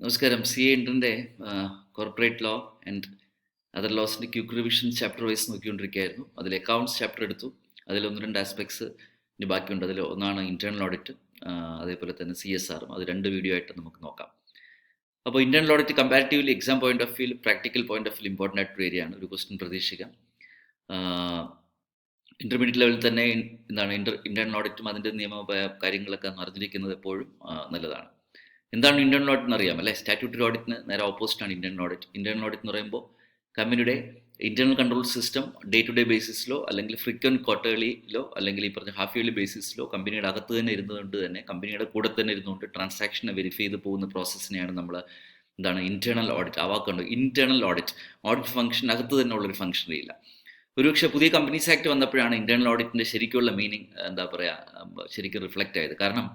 നമസ്കാരം. C A ഇൻട്രൻ്റെ corporate law and other ലോസിൻ്റെ ക്യുക്ക് റിവിഷൻ ചാപ്റ്റർ വൈസ് നോക്കിക്കൊണ്ടിരിക്കുകയായിരുന്നു. അതിൽ അക്കൗണ്ട്സ് ചാപ്റ്റർ എടുത്തു. അതിൽ ഒന്ന് രണ്ട് ആസ്പെക്ട്സ് ഇനി ബാക്കിയുണ്ട്. അതിൽ ഒന്നാണ് ഇൻറ്റേർണൽ ഓഡിറ്റ്, അതേപോലെ തന്നെ CSR. അത് രണ്ട് വീഡിയോ ആയിട്ട് നമുക്ക് നോക്കാം. അപ്പോൾ internal audit comparatively exam point of വ്യൂവിൽ, practical point of view important ആയിട്ടൊരു ഏരിയ ആണ്. ഒരു ക്വസ്റ്റ്യൻ പ്രതീക്ഷിക്കാം. ഇൻ്റർമീഡിയറ്റ് ലെവലിൽ തന്നെ എന്താണ് ഇൻറ്റേർണൽ ഓഡിറ്റും അതിൻ്റെ നിയമ കാര്യങ്ങളൊക്കെ അറിഞ്ഞിരിക്കുന്നത് എപ്പോഴും നല്ലതാണ്. എന്താണ് ഇൻറ്റേർണൽ ഓഡിറ്റ് എന്ന് അറിയാം അല്ലേ? സ്റ്റാറ്റ്യൂട്ടറി ഓഡിറ്റിന് നേരെ ഓപ്പോസിറ്റാണ് ഇൻറ്റേർണൽ ഓഡിറ്റ്. ഇൻറ്റേർണൽ ഓഡിറ്റ് എന്ന് പറയുമ്പോൾ കമ്പനിയുടെ internal control system day to day ബേസിസിലോ അല്ലെങ്കിൽ ഫ്രീക്വൻറ്റ് ക്വാർട്ടർലിയിലോ അല്ലെങ്കിൽ ഈ പറഞ്ഞ ഹാഫ് ഇയർലി ബേസിസിലോ കമ്പനിയുടെ അകത്ത് തന്നെ ഇരുന്നുകൊണ്ട് തന്നെ കമ്പനിയുടെ കൂടെ തന്നെ ഇരുന്നുകൊണ്ട് ട്രാൻസാക്ഷനെ വെരിഫൈ ചെയ്ത് പോകുന്ന പ്രോസസ്സിനെയാണ് നമ്മൾ ഇൻറ്റേർണൽ ഓഡിറ്റ്. ആ വാക്കുണ്ട് ഇൻറ്റേർണൽ ഓഡിറ്റ്. ഓഡിറ്റ് ഫംഗ്ഷൻ അകത്ത് തന്നെ ഉള്ളൊരു ഫംഗ്ഷനേ ഇല്ല. ഒരുപക്ഷെ പുതിയ കമ്പനീസ് ആക്ട് വന്നപ്പോഴാണ് ഇൻറ്റേർണൽ ഓഡിറ്റിൻ്റെ ശരിക്കുള്ള മീനിങ് ശരിക്കും റിഫ്ലക്റ്റ് ആയത്. കാരണം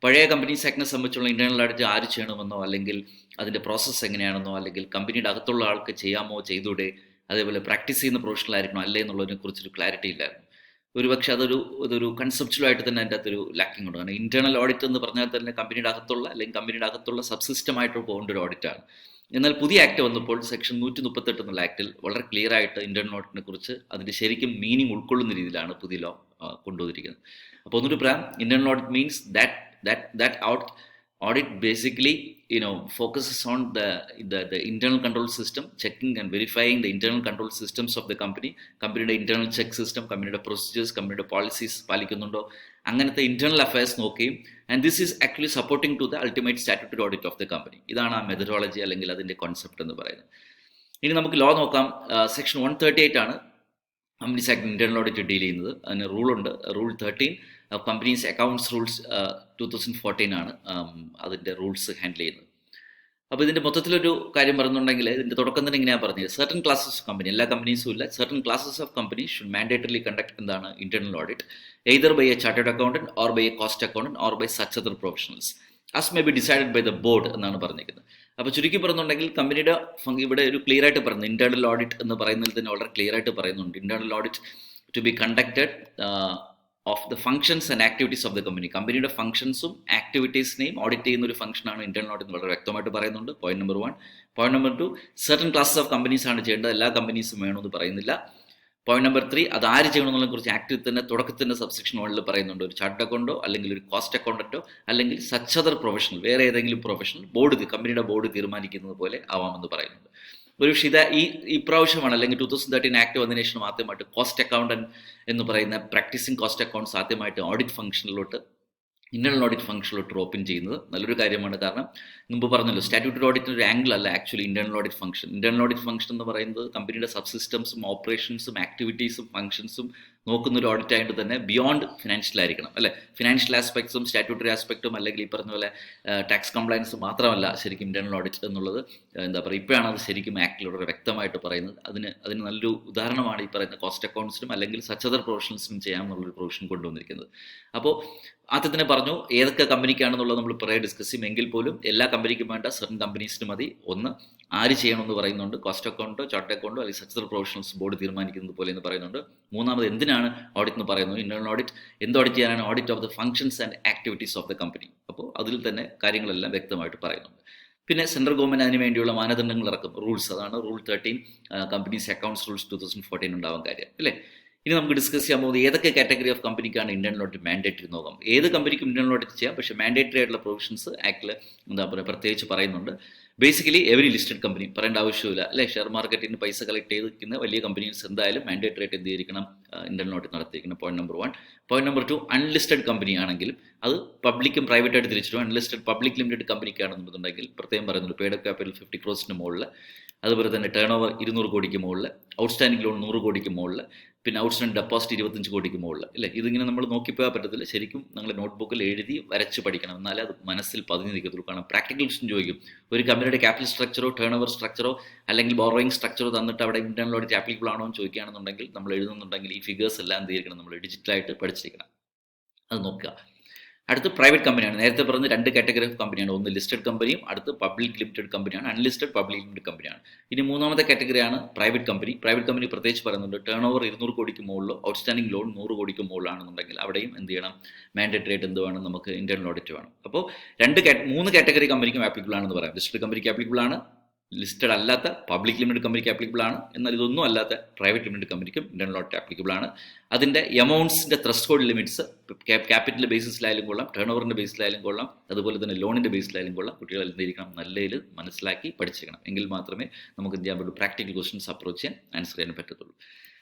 പഴയ കമ്പനീസ് ആക്ടിനെ സംബന്ധിച്ചുള്ള ഇൻറ്റേർണൽ ഓഡിറ്റ് ആര് ചെയ്യണമെന്നോ അല്ലെങ്കിൽ അതിൻ്റെ പ്രോസസ്സ് എങ്ങനെയാണെന്നോ അല്ലെങ്കിൽ കമ്പനിയുടെ അകത്തുള്ള ആൾക്ക് ചെയ്യാമോ ചെയ്തൂടെ, അതേപോലെ പ്രാക്ടീസ് ചെയ്യുന്ന പ്രൊഫഷണൽ ആയിരിക്കണോ അല്ലേ എന്നുള്ളതിനെ കുറിച്ചൊരു ക്ലാരിറ്റി ഇല്ലായിരുന്നു. ഒരുപക്ഷെ അതൊരു കൺസെപ്ച്വലായിട്ട് തന്നെ അതിൻ്റെ അകത്തൊരു ലാക്കിംഗ് ഉണ്ട്. കാരണം ഇൻറ്റേർണൽ ഓഡിറ്റ് എന്ന് പറഞ്ഞാൽ തന്നെ കമ്പനിയുടെ അകത്തുള്ള അല്ലെങ്കിൽ കമ്പനിയുടെ അകത്തുള്ള സബ്സിസ്റ്റമായിട്ട് പോകേണ്ട ഒരു ഓഡിറ്റാണ്. എന്നാൽ പുതിയ ആക്ട് വന്നപ്പോൾ സെക്ഷൻ 138 എന്നുള്ള ആക്ടിൽ വളരെ ക്ലിയർ ആയിട്ട് ഇൻറ്റേർണൽ ഓഡിറ്റിനെ കുറിച്ച് അതിൻ്റെ ശരിക്കും മീനിങ് ഉൾക്കൊള്ളുന്ന രീതിയിലാണ് പുതിയ ലോ കൊണ്ടുവന്നിരിക്കുന്നത്. അപ്പോൾ ഒന്നുകൂടി പറയാം, internal audit means that audit basically focuses on the internal control system, checking and verifying the internal control systems of the companyയുടെ internal check system, companyയുടെ procedures, companyയുടെ policies പാലിക്കുന്നുണ്ടോ, അങ്ങനത്തെ internal affairs നോക്കുകയും and this is actually supporting to the ultimate statutory audit of the company. ഇതാണ് ആ methodology അല്ലെങ്കിൽ അതിൻ്റെ concept എന്ന് പറയുന്നത്. ഇനി നമുക്ക് ലോ നോക്കാം. സെക്ഷൻ 138 ആണ് companies act internal audit deal ചെയ്യുന്നത്. അതിന് റൂളുണ്ട്. റൂൾ 13 കമ്പനീസ് അക്കൗണ്ട്സ് റൂൾസ് 2014 ആണ് അതിൻ്റെ റൂൾസ് ഹാൻഡിൽ ചെയ്യുന്നത്. അപ്പോൾ ഇതിൻ്റെ മൊത്തത്തിലൊരു കാര്യം പറയുന്നുണ്ടെങ്കിൽ ഇതിൻ്റെ തുടക്കം തന്നെ ഇങ്ങനെയാണ് പറഞ്ഞത്. സർട്ടൻ ക്ലാസസ് ഓഫ് കമ്പനി, എല്ലാ കമ്പനീസും ഇല്ല, certain classes of company should mandatorily conduct internal audit either by a chartered accountant or by a cost accountant or by such other professionals as may be decided by the board എന്നാണ് പറഞ്ഞിരിക്കുന്നത്. അപ്പോൾ ചുരുക്കി പറയുന്നുണ്ടെങ്കിൽ കമ്പനിയുടെ ഇവിടെ ഒരു clear ആയിട്ട് പറയുന്നത് ഇൻറ്റേർണൽ ഓഡിറ്റ് എന്ന് പറയുന്നതിൽ തന്നെ വളരെ ക്ലിയർ ആയിട്ട് പറയുന്നുണ്ട്. Internal audit to be conducted of the functions and activities of the company. കമ്പനിയുടെ ഫംഗ്ഷൻസും ആക്ടിവിറ്റീസിനെയും ഓഡിറ്റ് ചെയ്യുന്ന ഒരു ഫംഗ്ഷനാണ് ഇൻറ്റേർണൽ ഓഡിറ്റ് വളരെ വ്യക്തമായിട്ട് പറയുന്നുണ്ട്. Point number 1. Point number 2, certain classes of companies ആണ് ചെയ്യേണ്ടത്, എല്ലാ കമ്പനീസും വേണമെന്ന് പറയുന്നില്ല. പോയിന്റ് നമ്പർ 3, അത് ആര് ചെയ്യണമെന്നുള്ള കുറിച്ച് ആക്ടിൽ തന്നെ തുടക്കത്തിൻ്റെ സബ്സെക്ഷൻ 1 പറയുന്നുണ്ട്. ഒരു ചാർട്ടേഡ് അക്കൗണ്ടോ അല്ലെങ്കിൽ ഒരു കോസ്റ്റ് അക്കൗണ്ടന്റോ അല്ലെങ്കിൽ സച്ച് അതർ പ്രൊഫഷണൽ, വേറെ ഏതെങ്കിലും പ്രൊഫഷണൽ കമ്പനിയുടെ ബോർഡ് തീരുമാനിക്കുന്നത് പോലെ ആവാമെന്ന് പറയുന്നുണ്ട്. ഒരു ഇപ്രാവശ്യമാണ് അല്ലെങ്കിൽ 2013 ആക്ട് വന്നതിന് ശേഷം ആദ്യമായിട്ട് കോസ്റ്റ് അക്കൗണ്ടന്റ് എന്ന് പറയുന്ന പ്രാക്ടീസിങ് കോസ്റ്റ് അക്കൗണ്ട്സ് ആദ്യമായിട്ട് ഓഡിറ്റ് ഫംഗ്ഷനിലോട്ട് ഇൻറ്റേർണൽ ഓഡിറ്റ് ഫംഗ്ഷനിലോട്ട് ഓപ്പൺ ചെയ്യുന്നത് നല്ലൊരു കാര്യമാണ്. കാരണം മുമ്പ് പറഞ്ഞല്ലോ, സ്റ്റാറ്റ്യൂട്ടറി ഓഡിറ്റിന് ഒരു ആംഗിൾ അല്ല actually internal audit function. Internal audit function എന്ന് പറയുന്നത് കമ്പനിയുടെ സബ്സിസ്റ്റംസും ഓപ്പറേഷൻസും ആക്ടിവിറ്റീസും ഫംഗ്ഷൻസും നോക്കുന്ന ഒരു ഓഡിറ്റ് ആയിട്ട് തന്നെ ബിയോണ്ട് ഫിനാൻഷ്യൽ ആയിരിക്കണം അല്ലേ. ഫിനാൻഷ്യൽ ആസ്പെക്ട്സും സ്റ്റാറ്റ്യൂട്ടറി ആസ്പെക്റ്റും അല്ലെങ്കിൽ ഈ പറഞ്ഞ പോലെ ടാക്സ് കംപ്ലയൻസ് മാത്രമല്ല ശരിക്കും ഇൻറ്റേർണൽ ഓഡിറ്റ് എന്നുള്ളത്. ഇപ്പോഴാണ് അത് ശരിക്കും ആക്ടിലൂടെ വ്യക്തമായിട്ട് പറയുന്നത്. അതിന് നല്ലൊരു ഉദാഹരണമാണ് ഈ പറയുന്ന കോസ്റ്റ് അക്കൗണ്ട്സിനും അല്ലെങ്കിൽ സച്ച് അതർ പ്രൊഫഷണൽസിനും ചെയ്യാമെന്നുള്ളൊരു പ്രൊവിഷൻ കൊണ്ടുവന്നിരിക്കുന്നത്. അപ്പോൾ ആദ്യം തന്നെ പറഞ്ഞു ഏതൊക്കെ കമ്പനിക്കാണെന്നുള്ളത് നമ്മൾ കുറേ ഡിസ്കസ് ചെയ്യും. എങ്കിൽ പോലും എല്ലാ കമ്പനിക്കും വേണ്ട സർട്ടൻ കമ്പനീസിന് മതി. ഒന്ന്, ആര് ചെയ്യണമെന്ന് പറയുന്നുണ്ട്, കോസ്റ്റ് അക്കൗണ്ടോ ചാർട്ടേഡ് അക്കൗണ്ടോ അല്ലെങ്കിൽ സച്ച് അതർ പ്രൊഫഷണൽസ് ബോർഡ് തീരുമാനിക്കുന്നത് പോലെ എന്ന് പറയുന്നുണ്ട്. മൂന്നാമത്, എന്തിനാണ് ഓഡിറ്റ് എന്ന് പറയുന്നത്. ഇൻറ്റേർണൽ ഓഡിറ്റ് എന്ത് ഓഡിറ്റ് ചെയ്യാനാണ്? Audit of the functions and activities of the company. അപ്പോൾ അതിൽ തന്നെ കാര്യങ്ങളെല്ലാം വ്യക്തമായിട്ട് പറയുന്നുണ്ട്. പിന്നെ സെൻട്രൽ ഗവൺമെൻറ് അതിന് വേണ്ടിയുള്ള മാനദണ്ഡങ്ങൾ ഇറക്കും, റൂൾസ്. അതാണ് റൂൾ 13 കമ്പനീസ് അക്കൗണ്ട്സ് റൂൾസ് 2014 ഉണ്ടാവാൻ കാര്യം അല്ലേ. ഇനി നമുക്ക് ഡിസ്കസ് ചെയ്യാൻ പോകുന്നത് ഏതൊക്കെ കാറ്റഗറി ഓഫ് കമ്പനിക്കാണ് ഇൻറ്റേർണൽ ഓഡിറ്റ് മാൻഡേറ്ററി നോക്കാം. ഏത് കമ്പനിക്കും ഇൻറ്റേർണൽ ഓഡിറ്റ് ചെയ്യാം, പക്ഷേ മാൻഡേറ്ററി ആയിട്ടുള്ള പ്രൊവിഷൻസ് ആക്ടിൽ പ്രത്യേകിച്ച് പറയുന്നുണ്ട്. ബേസിക്കലി എവരി ലിസ്റ്റഡ് കമ്പനി പറയേണ്ട ആവശ്യമില്ല അല്ലേ. ഷെയർ മാർക്കറ്റിൽ നിന്ന് പൈസ കളക്ട് ചെയ്തിരിക്കുന്ന വലിയ കമ്പനീസ് എന്തായാലും മാൻഡേറ്ററി ആയിട്ട് എന്ത് ചെയ്തിരിക്കണം, ഇൻറ്റേർണൽ ഓഡിറ്റ് നടത്തിയിരിക്കണം. Point number 1. Point number 2, unlisted company ആണെങ്കിലും അത് പബ്ലിക്കും പ്രൈവറ്റ് ആയിട്ട് തിരിച്ചിട്ടും അൺലിസ്റ്റഡ് പബ്ലിക് ലിമിറ്റഡ് കമ്പനിക്കാണെന്നുണ്ടെങ്കിൽ പ്രത്യേകം പറയുന്നുണ്ട് പേയ്ഡ് ക്യാപിറ്റൽ 50 crores മുകളിൽ, അതുപോലെ തന്നെ ടേൺ ഓവർ 200 കോടിക്ക് മുകളിൽ, ഔട്ട്സ്റ്റാൻഡിംഗ് ലോൺ 100 കോടിക്ക് മുകളിൽ, പിന്നെ ഔട്ട്സ്റ്റാൻഡിംഗ് ഡെപ്പോസിറ്റ് 25 കോടിക്ക് മുകളിൽ അല്ലേ. ഇതിങ്ങനെ നമ്മൾ നോക്കിപ്പോയാൽ പറ്റത്തില്ല. ശരിക്കും നിങ്ങൾ നോട്ട്ബുക്കിൽ എഴുതി വരച്ച് പഠിക്കണം, എന്നാലേ അത് മനസ്സിൽ പതിഞ്ഞ് നിൽക്കത്തുള്ളൂ. കാരണം പ്രാക്ടിക്കൽ ക്വസ്റ്റ്യൻ ചോദിക്കും. ഒരു കമ്പനിയുടെ ക്യാപിറ്റൽ സ്ട്രക്ചറോ ടേൺ ഓവർ സ്ട്രക്ചറോ അല്ലെങ്കിൽ ബോറോയിങ് സ്ട്രക്ചറോ തന്നിട്ട് അവിടെ ഇൻറ്റേർണൽ ഓഡിറ്റ് ആപ്ലിക്കബിൾ ആണോ എന്ന് ചോദിക്കുകയാണെന്നുണ്ടെങ്കിൽ നമ്മൾ എഴുതുന്നുണ്ടെങ്കിൽ ഈ ഫിഗേഴ്സ് എല്ലാം എന്ത് ചെയ്യണം, നമ്മൾ ഡിജിറ്റലായിട്ട് പഠിച്ചിരിക്കണം. അത് നോക്കുക. അടുത്ത് പ്രൈവറ്റ് കമ്പനിയാണ്. നേരത്തെ പറഞ്ഞ 2 കാറ്റഗറി ഓഫ് കമ്പനിയാണ്. ഒന്ന് ലിസ്റ്റഡ് കമ്പനിയും അടുത്ത് പബ്ലിക് ലിമിറ്റഡ് കമ്പനിയാണ്, അൺലിസ്റ്റഡ് പബ്ലിക് ലിമിറ്റഡ് കമ്പനിയാണ്. ഇനി മൂന്നാമത്തെ കാറ്റഗറിയാണ് പ്രൈവറ്റ് കമ്പനി. പ്രൈവറ്റ് കമ്പനി പ്രത്യേകിച്ച് പറയുന്നുണ്ട്, ടേൺ ഓവർ 200 കോടിക്ക് മുകളിലോ ഔട്ട്സ്റ്റാൻഡിംഗ് ലോൺ 100 കോടിക്ക് മുകളിലാണെന്നുണ്ടെങ്കിൽ അവിടെയും എന്ത് ചെയ്യണം, മാൻഡേറ്ററി ആയിട്ട് എന്ത് വേണം, നമുക്ക് ഇന്റേണൽ ഓഡിറ്റ് വേണം. അപ്പോൾ 3 കാറ്റഗറി കമ്പനിക്കും ആപ്ലിക്കബിൾ ആണെന്ന് പറയാം. ലിസ്റ്റഡ് കമ്പനിക്ക് ആപ്ലിക്കബിൾ ആണ്, ലിസ്റ്റഡ് അല്ലാത്ത പബ്ലിക് ലിമിറ്റഡ് കമ്പനിക്ക് ആപ്ലിക്കബിൾ ആണ്, എന്നാൽ ഇതൊന്നും അല്ലാത്ത പ്രൈവറ്റ് ലിമിറ്റഡ് കമ്പനിക്കും ഇന്റേണൽ ഓഡിറ്റ് ആപ്ലിക്കബിൾ ആണ്. അതിൻ്റെ എമൗണ്ട്സിൻ്റെ ത്രസ്റ്റ്ഹോൾഡ് ലിമിറ്റ്സ് ക്യാപിറ്റൽ ബേസിസിലായാലും കൊള്ളാം, ടേൺ ഓവറിൻ്റെ ബേസിലായാലും കൊള്ളാം, അതുപോലെ തന്നെ ലോണിൻ്റെ ബേസിലായാലും കൊള്ളാം. കുട്ടികൾ എന്തിരിക്കണം, നല്ലതിൽ മനസ്സിലാക്കി പഠിച്ചിരിക്കണം. എങ്കിൽ മാത്രമേ നമുക്ക് എന്ത് ചെയ്യാൻ പറ്റുള്ളൂ, പ്രാക്ടിക്കൽ ക്വസ്റ്റ്യൻസ് അപ്രോച്ച് ചെയ്യാൻ, ആൻസർ ചെയ്യാൻ പറ്റത്തുള്ളൂ.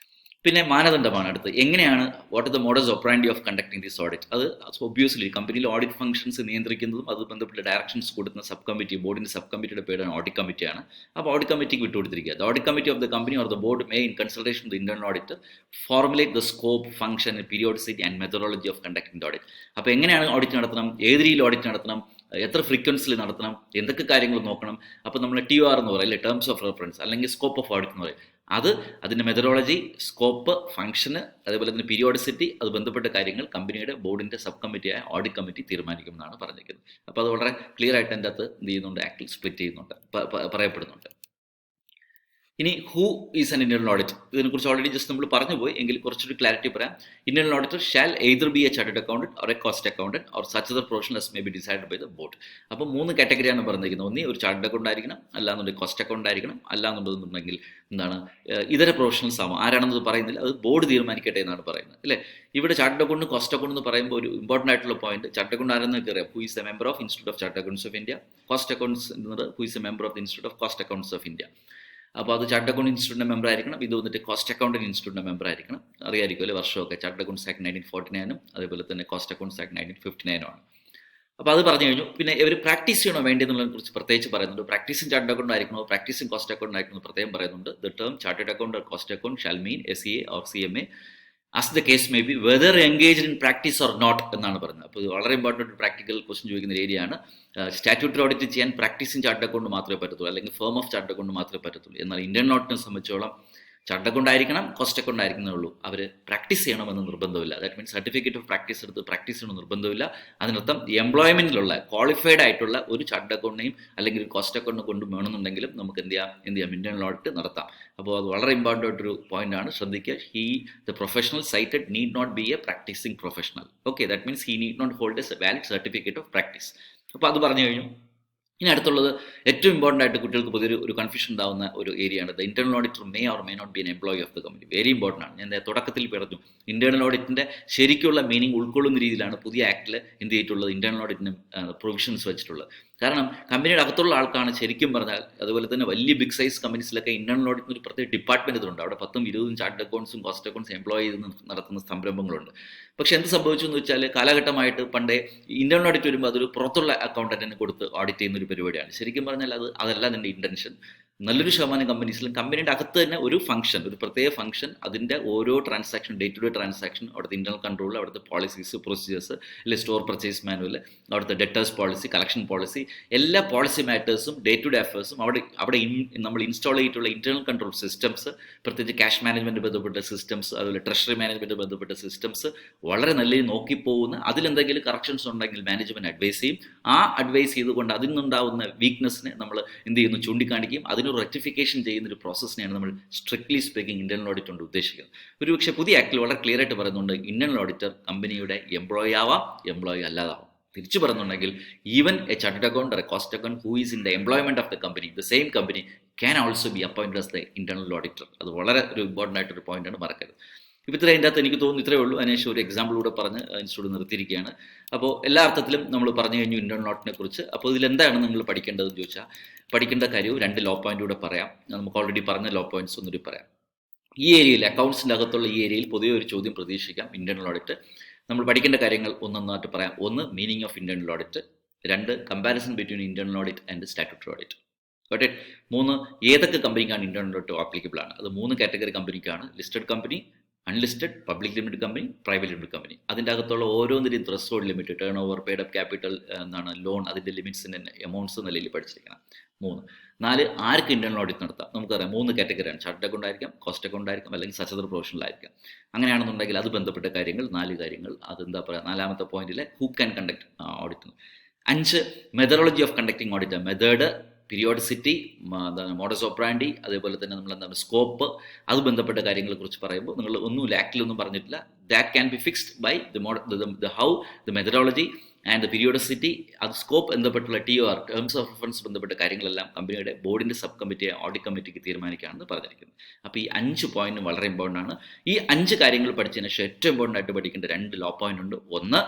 പിന്നെ മാനദണ്ഡമാണ് അടുത്ത്. എങ്ങനെയാണ്, what is the modus operandi of conducting this audit? അത് ഒബ്വിയസ്ലി കമ്പനിയിൽ ഓഡിറ്റ് ഫംഗ്ഷൻസ് നിയന്ത്രിക്കുന്നതും അത് ബന്ധപ്പെട്ട ഡയറക്ഷൻസ് കൊടുക്കുന്ന സബ് കമ്മിറ്റി, ബോർഡിൻ്റെ സബ് കമ്മിറ്റിയുടെ പേരാണ് ഓഡിറ്റ് കമ്മിറ്റിയാണ്. അപ്പോൾ ഓഡിറ്റ് കമ്മിറ്റിക്ക് വിട്ടുകൊടുത്തിരിക്കുക. The audit committee of the company or the board may in consultation the internal audit formulate the scope, function, periodicity and methodology of conducting the audit. അപ്പോൾ എങ്ങനെയാണ് audit നടത്തണം, ഏത് രീതിയിൽ ഓഡിറ്റ് നടത്തണം, എത്ര ഫ്രീക്വൻസിയിൽ നടത്തണം, എന്തൊക്കെ കാര്യങ്ങൾ നോക്കണം. അപ്പോൾ നമ്മൾ TOR എന്ന് പറയും, അല്ലെ, ടേംസ് ഓഫ് റെഫറൻസ്, അല്ലെങ്കിൽ സ്കോപ്പ് ഓഫ് ഓഡിറ്റ് എന്ന് പറയും. അത് അതിൻ്റെ മെത്തഡോളജി, സ്കോപ്പ്, ഫംഗ്ഷന്, അതേപോലെ തന്നെ പീരിയോഡിസിറ്റി, അത് ബന്ധപ്പെട്ട കാര്യങ്ങൾ കമ്പനിയുടെ ബോർഡിൻ്റെ സബ് കമ്മിറ്റിയായ ഓഡിറ്റ് കമ്മിറ്റി തീരുമാനിക്കുമെന്നാണ് പറഞ്ഞിരിക്കുന്നത്. അപ്പോൾ അത് വളരെ ക്ലിയർ ആയിട്ട് എൻ്റെ അകത്ത് എന്ത് ചെയ്യുന്നുണ്ട്, ആക്ടിൽ സ്പ്ലിറ്റ് ചെയ്യുന്നുണ്ട്, പറയപ്പെടുന്നുണ്ട്. ഇനി who is an internal audit, ഇതിനെക്കുറിച്ച് ഓൾറെഡി ജസ്റ്റ് നമ്മൾ പറഞ്ഞു പോയി, എങ്കിൽ കുറച്ചൊരു ക്ലാരിറ്റി പറയാം. Internal auditor shall either be a chartered accountant or a cost accountant or such other professional as may be decided by the board. അപ്പോൾ 3 കാറ്റഗറിയാണ് പറഞ്ഞിരിക്കുന്നത്. ഒന്നീ ഒരു ചാർട്ടേഡ് അക്കൗണ്ട് ആയിരിക്കണം, അല്ലാന്നുണ്ടെങ്കിൽ കോസ്റ്റ് അക്കൗണ്ട് ആയിരിക്കണം, അല്ലാന്നുണ്ടെന്നുണ്ടെങ്കിൽ എന്താണ്, ഇതര പ്രൊഫഷണൽസ് ആവും. ആരാണെന്നത് പറയുന്നില്ല, അത് ബോർഡ് തീരുമാനിക്കട്ടെ എന്നാണ് പറയുന്നത്, അല്ലേ. ഇവിടെ ചാർട്ടേഡ് അക്കൗണ്ട്, കോസ്റ്റ് അക്കൗണ്ട് എന്ന് പറയുമ്പോൾ ഒരു ഇമ്പോർട്ടൻ്റ് ആയിട്ടുള്ള പോയിന്റ്, ചാർട്ടേഡ് അക്കൗണ്ട് ആരെന്നൊക്കെ അറിയാം, who is a member of institute of chartered accounts of India. Cost accounts എന്നത് who is a member of the institute of cost accounts of India. അപ്പോൾ അത് chartered account ഇൻസ്റ്റിറ്റ്യൂട്ടിൻ്റെ member ആയിരിക്കണം. ഇത് വന്നിട്ട് cost accountant ഇൻസ്റ്റിറ്റ്യൂട്ടിൻ്റെ member ആയിരിക്കണം. അറിയാമായിരിക്കും അല്ലേ, വർഷമൊക്കെ ചാർട്ടേഡ് അക്കൗണ്ട്സ് ആക്ട് 1949 അതേപോലെ തന്നെ കോസ്റ്റ് അക്കൗണ്ട്സ് ആക്ട് 1959 ആണ്. അപ്പോൾ അത് പറഞ്ഞു കഴിഞ്ഞു. പിന്നെ ഇവർ പ്രാക്ടീസ് ചെയ്യണോ വേണ്ടതെന്നുള്ളതിനെ കുറിച്ച് പ്രത്യേകിച്ച് പറയുന്നുണ്ട്. പ്രാക്ടീസിങ് ചാർട്ടേഡ് അക്കൗണ്ട് ആയിരിക്കണോ, പ്രാക്ടീസിങ് കോസ്റ്റ് അക്കൗണ്ട് ആയിരിക്കണം പ്രത്യേകം പറയുന്നുണ്ട്. The term chartered account or cost account shall mean SCA or CMA as the case may be whether engaged in practice or not എന്നാണ് പറയുന്നത്. അപ്പോൾ ഇത് വളരെ ഇമ്പോർട്ടൻ്റ് പ്രാക്ടിക്കൽ ക്വസ്റ്റ്യൻ ചോദിക്കുന്ന ഏരിയയാണ്. സ്റ്റാറ്റ്യൂട്ടറി ഓഡിറ്റ് ചെയ്യാൻ പ്രാക്ടീസിങ് ചാർട്ടേഡ് അക്കൗണ്ട് മാത്രമേ പറ്റത്തുള്ളൂ, അല്ലെങ്കിൽ ഫേം ഓഫ് ചാർട്ടേഡ് അക്കൗണ്ട് മാത്രമേ പറ്റത്തുള്ളൂ. എന്നാൽ ഇന്റേണൽ ഓഡിറ്റിനെ സംബന്ധിച്ചോളം ചാർട്ടേഡ് അക്കൗണ്ട് ആയിരിക്കണം, കോസ്റ്റ് അക്കൗണ്ട് ആയിരിക്കുന്നേ ഉള്ളൂ. അവർ പ്രാക്ടീസ് ചെയ്യണമെന്ന് നിർബന്ധമില്ല. That means certificate of practice എടുത്ത് പ്രാക്ടീസ് ചെയ്യണമെന്ന് നിർബന്ധമില്ല. അതിനർത്ഥം എംപ്ലോയ്മെന്റിലുള്ള ക്വാളിഫൈഡ് ആയിട്ടുള്ള ഒരു ചാർട്ടേഡ് അക്കൗണ്ടിനെയും അല്ലെങ്കിൽ കോസ്റ്റ് അക്കൗണ്ടിനെ കൊണ്ട് വേണമെന്നുണ്ടെങ്കിലും നമുക്ക് എന്ത് ചെയ്യാം, ഇന്റേണൽ ഓഡിറ്റ് നടത്താം. അപ്പോൾ അത് വളരെ ഇമ്പോർട്ടൻ്റ് ആയിട്ടൊരു പോയിന്റ് ആണ്, ശ്രദ്ധിക്കുക. The professional cited need not be a practising professional. Okay, that means he need not hold a valid certificate of practice. അപ്പോൾ അത് പറഞ്ഞു കഴിഞ്ഞു. ഇനി അടുത്തുള്ളത് ഏറ്റവും ഇമ്പോർട്ടൻ്റ് ആയിട്ട് കുട്ടികൾക്ക് പൊതുവെ ഒരു കൺഫ്യൂഷൻ ഉണ്ടാകുന്ന ഒരു ഏരിയയാണ്. The internal auditor may or may not be an employee of the company. Very important ആണ്. ഞാൻ തുടക്കത്തിൽ പറഞ്ഞു, ഇന്റേണൽ ഓഡിറ്റിന്റെ ശരിക്കുള്ള മീനിങ് ഉൾക്കൊള്ളുന്ന രീതിയിലാണ് പുതിയ ആക്ടിൽ എന്ത് ചെയ്തിട്ടുള്ളത്, ഇന്റേണൽ ഓഡിറ്റിന് പ്രൊവിഷൻസ് വെച്ചിട്ടുള്ളത്. കാരണം കമ്പനിയുടെ അകത്തുള്ള ആൾക്കാണ് ശരിക്കും പറഞ്ഞാൽ. അതുപോലെ തന്നെ വലിയ ബിഗ് സൈസ് കമ്പനീസിലൊക്കെ ഇന്റേണൽ ഓഡിറ്റിന് ഒരു പ്രത്യേക ഡിപ്പാർട്ട്മെന്റ് ഇതുണ്ട്. അവിടെ 10ഉം 20ഉം ചാർട്ടേഡ് അക്കൗണ്ട്സും കോസ്റ്റ് അക്കൗണ്ട്സും എംപ്ലോയി ചെയ്ത് നടത്തുന്ന സംരംഭങ്ങളുണ്ട്. പക്ഷെ എന്ത് സംഭവിച്ചു എന്ന് വെച്ചാൽ, കാലഘട്ടമായിട്ട് പണ്ടേ ഇന്റേണൽ ഓഡിറ്റ് വരുമ്പോൾ അതൊരു പുറത്തുള്ള അക്കൗണ്ടന്റിന് കൊടുത്ത് ഓഡിറ്റ് ചെയ്യുന്ന ഒരു പരിപാടിയാണ്. ശരിക്കും പറഞ്ഞാൽ അതല്ല അതിൻ്റെ ഇന്റൻഷൻ. നല്ലൊരു ശതമാനം കമ്പനീസിലും കമ്പനിയുടെ അകത്ത് തന്നെ ഒരു ഫംഗ്ഷൻ, ഒരു പ്രത്യേക ഫംഗ്ഷൻ, അതിൻ്റെ ഓരോ transaction, day to day transaction, അവിടുത്തെ ഇന്റർണൽ കൺട്രോൾ, അവിടുത്തെ പോളിസീസ്, പ്രൊസീജിയേഴ്സ്, അല്ലെങ്കിൽ സ്റ്റോർ പർച്ചേസ് മാനുവൽ, അവിടുത്തെ ഡെറ്റേഴ്സ് പോളിസി, കളക്ഷൻ പോളിസി, എല്ലാ പോളിസി മാറ്റേഴ്സും ഡേ ടു ഡേ അഫേഴ്സും അവിടെ നമ്മൾ ഇൻസ്റ്റാൾ ചെയ്തിട്ടുള്ള ഇന്റർണൽ കൺട്രോൾ സിസ്റ്റംസ്, പ്രത്യേകിച്ച് ക്യാഷ് മാനേജ്മെൻറ്റ് ബന്ധപ്പെട്ട സിസ്റ്റംസ്, അതുപോലെ ട്രഷറി മാനേജ്മെൻറ്റ് ബന്ധപ്പെട്ട സിസ്റ്റംസ് വളരെ നല്ല രീതിയിൽ നോക്കിപ്പോകുന്ന, അതിലെന്തെങ്കിലും കറക്ഷൻസ് ഉണ്ടെങ്കിൽ മാനേജ്മെൻറ്റ് അഡ്വൈസ് ചെയ്യും. ആ അഡ്വൈസ് ചെയ്തുകൊണ്ട് അതിൽ നിന്നുണ്ടാകുന്ന വീക്ക്നെസ്സിനെ നമ്മൾ എന്ത് ചെയ്യുന്നു, ചൂണ്ടിക്കാണിക്കുകയും അതിനൊരു റെക്ടിഫിക്കേഷൻ ചെയ്യുന്ന ഒരു പ്രോസസ്സിനെയാണ് നമ്മൾ സ്ട്രിക്ട്ലി സ്പീക്കിംഗ് ഇന്റേണൽ ഓഡിറ്റ് കൊണ്ട് ഉദ്ദേശിക്കുന്നത്. ഒരുപക്ഷെ പുതിയ ആക്ടിൽ വളരെ ക്ലിയർ ആയിട്ട് പറയുന്നുണ്ട്, ഇന്റേണൽ ഓഡിറ്റർ കമ്പനിയുടെ എംപ്ലോയി ആവാം, എംപ്ലോയി അല്ലാതാവാം. തിരിച്ചു പറയുന്നുണ്ടെങ്കിൽ, even A chartered account or a cost accountant who is in the employment of the company, the same company can also be appointed as the internal auditor. അത് വളരെ ഒരു important ആയിട്ടൊരു പോയിന്റാണ്, മറക്കരുത്. ഇപ്പോൾ ഇത്രയും അതിൻ്റെ അകത്ത് എനിക്ക് തോന്നുന്നു ഇത്രയേ ഉള്ളൂ. അതിനുശേഷം ഒരു എക്സാമ്പിളൂടെ പറഞ്ഞ് ഇൻസ്റ്റിറ്റ്യൂട്ട് നിർത്തിയിരിക്കുകയാണ്. അപ്പോൾ എല്ലാ അർത്ഥത്തിലും നമ്മൾ പറഞ്ഞു കഴിഞ്ഞു ഇന്റേണൽ ഓഡിറ്റിനെ കുറിച്ച്. അപ്പോൾ ഇതിലെന്താണ് നിങ്ങൾ പഠിക്കേണ്ടതെന്ന് ചോദിച്ചാൽ, പഠിക്കേണ്ട കാര്യവും 2 ലോ പോയിന്റൂടെ പറയാം. നമുക്ക് ഓൾറെഡി പറഞ്ഞ ലോ പോയിന്റ്സ് ഒന്നുകൂടി പറയാം. ഈ ഏരിയയിൽ, അക്കൗണ്ട്സിൻ്റെ അകത്തുള്ള ഈ ഏരിയയിൽ പൊതുവെ ഒരു ചോദ്യം പ്രതീക്ഷിക്കാം. ഇന്റേണൽ ഓഡിറ്റ് നമ്മൾ പഠിക്കേണ്ട കാര്യങ്ങൾ ഒന്നൊന്നായിട്ട് പറയാം. 1, meaning of internal audit. 2, comparison between internal audit and statutory audit. Okay. 3, ഏതൊക്കെ കമ്പനിക്കാണ് ഇന്റേണൽ ഓഡിറ്റ് ആപ്ലിക്കബിൾ ആണ്. അത് 3 കാറ്റഗറി കമ്പനിക്കാണ്: listed company, unlisted, public limited company, private limited company. അതിൻ്റെ അകത്തുള്ള ഓരോന്നിൻ്റെയും threshold limit, turnover, paid up capital, loan, അതിൻ്റെ ലിമിറ്റ്സിൻ്റെ എമൗണ്ട്സ് നിലയിൽ പഠിച്ചിരിക്കണം. 4 ആർക്ക് ഇന്റേണൽ ഓഡിറ്റ് നടത്താം? നമുക്കറിയാം 3 കാറ്റഗറിയാണ്. ചാർട്ടേഡ് അക്കൗണ്ട് ആയിരിക്കാം, കോസ്റ്റ് അക്കൗണ്ട് ആയിരിക്കാം, അല്ലെങ്കിൽ സച്ചതർ പ്രൊഫഷണൽ ആയിരിക്കാം. അങ്ങനെയാണെന്നുണ്ടെങ്കിൽ അത് ബന്ധപ്പെട്ട കാര്യങ്ങൾ 4 കാര്യങ്ങൾ അതെന്താ പറയുക, 4ാമത്തെ പോയിന്റിലെ who can conduct audit. 5 methodology of conducting audit. Method, periodicity, modus operandi, അതേപോലെ തന്നെ നമ്മൾ എന്താണ് സ്കോപ്പ്, അത് ബന്ധപ്പെട്ട കാര്യങ്ങളെക്കുറിച്ച് പറയുമ്പോൾ നിങ്ങൾ ഒന്നുമില്ല, ആക്ടിലൊന്നും പറഞ്ഞിട്ടില്ല. That can be fixed by the how, the methodology and the periodicity. അത് സ്കോപ്പ് ബന്ധപ്പെട്ടുള്ള TOR, ടേംസ് ഓഫ് റെഫറൻസ് ബന്ധപ്പെട്ട കാര്യങ്ങളെല്ലാം കമ്പനിയുടെ ബോർഡിൻ്റെ സബ് കമ്മിറ്റി, ഓഡിറ്റ് കമ്മിറ്റിക്ക് തീരുമാനിക്കുകയാണെന്ന് പറഞ്ഞിരിക്കുന്നത്. അപ്പോൾ ഈ 5 പോയിന്റ് വളരെ ഇമ്പോർട്ടൻ്റ് ആണ്. ഈ 5 കാര്യങ്ങൾ പഠിച്ചതിന് ശേഷം ഏറ്റവും ഇമ്പോർട്ടൻ്റ് ആയിട്ട് പഠിക്കേണ്ട 2 ലോ പോയിന്റ് ഉണ്ട്. ഒന്ന്,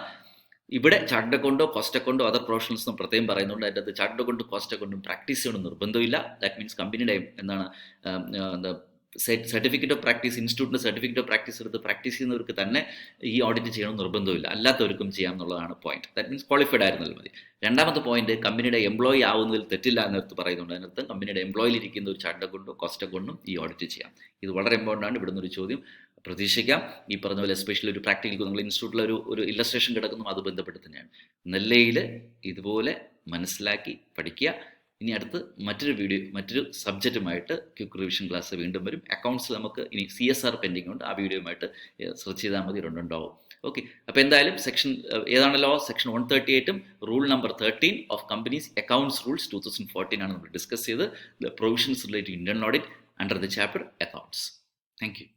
ഇവിടെ ചാർട്ടേഡ് അക്കൗണ്ടോ കോസ്റ്റ് അക്കൗണ്ടോ അതർ പ്രൊഫഷണൽസും പ്രത്യേകം പറയുന്നുണ്ട്. അതിൻ്റെ അത് ചാർട്ടേഡ് അക്കൗണ്ടും കോസ്റ്റ് അക്കൗണ്ടും പ്രാക്ടീസ് ചെയ്യണം നിർബന്ധമില്ല. ദാറ്റ് മീൻസ് കമ്പനിയുടെ എന്താണ് എന്താ സർട്ടിഫിക്കറ്റ് ഓഫ് പ്രാക്ടീസ്, ഇൻസ്റ്റിറ്റ്യൂട്ടിൻ്റെ സർട്ടിഫിക്കറ്റ് ഓഫ് പ്രാക്ടീസ് എടുത്ത് പ്രാക്ടീസ് ചെയ്യുന്നവർക്ക് തന്നെ ഈ ഓഡിറ്റ് ചെയ്യണം നിർബന്ധമില്ല, അല്ലാത്തവർക്കും ചെയ്യാം എന്നുള്ളതാണ് പോയിന്റ്. ദാറ്റ് മീൻസ് ക്വാളിഫൈഡ് ആയിരുന്നാലും മതി. 2ാമത്തെ പോയിന്റ്, കമ്പനിയുടെ എംപ്ലോയി ആവുന്നതിൽ തെറ്റില്ല എന്നടുത്ത് പറയുന്നുണ്ട്. അതിനകത്ത് കമ്പനിയുടെ എംപ്ലോയിലിരിക്കുന്ന ഒരു ചാർട്ടേഡ് അക്കൗണ്ടോ കോസ്റ്റ് അക്കൗണ്ടും ഈ ഓഡിറ്റ് ചെയ്യാം. ഇത് വളരെ ഇമ്പോർട്ടൻ്റ് ആണ്. ഇവിടുന്ന് ഒരു ചോദ്യം പ്രതീക്ഷിക്കാം. ഈ പറഞ്ഞ പോലെ എസ്പെഷ്യലി ഒരു പ്രാക്ടിക്കൽ നിങ്ങൾ ഇൻസ്റ്റിറ്റ്യൂട്ടിൽ ഒരു ഇല്ലസ്ട്രേഷൻ കിടക്കുന്നു, അത് ബന്ധപ്പെട്ട് തന്നെയാണ്. നെല്ലയിൽ ഇതുപോലെ മനസ്സിലാക്കി പഠിക്കുക. ഇനി അടുത്ത് മറ്റൊരു സബ്ജക്റ്റുമായിട്ട് ക്വിക്ക് റിവിഷൻ ക്ലാസ് വീണ്ടും വരും. അക്കൗണ്ട്സ് നമുക്ക് ഇനി CSR പെൻഡിങ് ഉണ്ട്, ആ വീഡിയോയുമായിട്ട് സെർച്ച് ചെയ്താൽ മതി, രണ്ടുണ്ടാവും. ഓക്കെ, അപ്പോൾ എന്തായാലും സെക്ഷൻ ഏതാണല്ലോ, section 138 rule number 13 of companies accounts rules 2014 ആണ് നമ്മൾ ഡിസ്കസ് ചെയ്ത്. The provisions related to internal audit under the chapter accounts. Thank U.